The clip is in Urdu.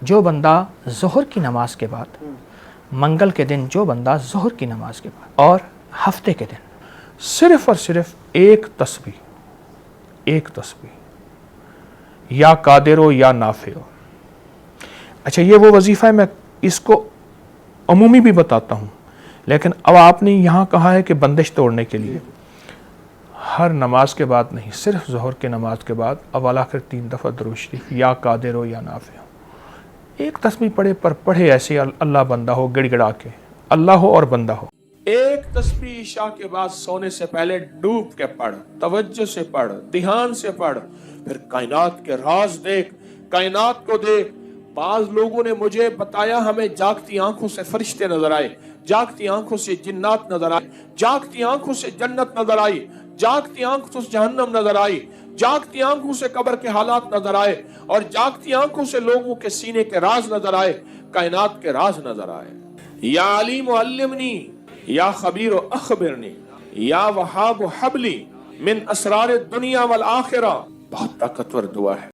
جو بندہ ظہر کی نماز کے بعد، منگل کے دن جو بندہ ظہر کی نماز کے بعد اور ہفتے کے دن صرف اور صرف ایک تسبیح یا قادر ہو یا نافع ہو. اچھا یہ وہ وظیفہ ہے، میں اس کو عمومی بھی بتاتا ہوں، لیکن اب آپ نے یہاں کہا ہے کہ بندش توڑنے کے لیے ہر نماز کے بعد نہیں، صرف ظہر کے نماز کے بعد اول آخر 3 دفعہ درود شریف یا قادر ہو یا نافع ہو. ایک تسبیح پڑھے پر پڑھے ایسے اللہ بندہ ہو، گڑ گڑا کے اللہ ہو اور بندہ ہو. ایک تسبیح عشاء کے بعد سونے سے پہلے ڈوب کے پڑھ، توجہ سے پڑھ، دھیان سے پڑھ، پھر کائنات کے راز دیکھ، کائنات کو دیکھ. بعض لوگوں نے مجھے بتایا ہمیں جاگتی آنکھوں سے فرشتے نظر آئے، جاگتی آنکھوں سے جنات نظر آئے، جاگتی آنکھوں سے جنت نظر آئی، جاگتی آنکھوں سے جہنم نظر آئی، جاگتی آنکھوں سے قبر کے حالات نظر آئے، اور جاگتی آنکھوں سے لوگوں کے سینے کے راز نظر آئے، کائنات کے راز نظر آئے. یا علیم علمنی، یا خبیر اخبرنی، یا وہاب حبلی من اسرار الدنیا والآخرہ. بہت طاقتور دعا ہے.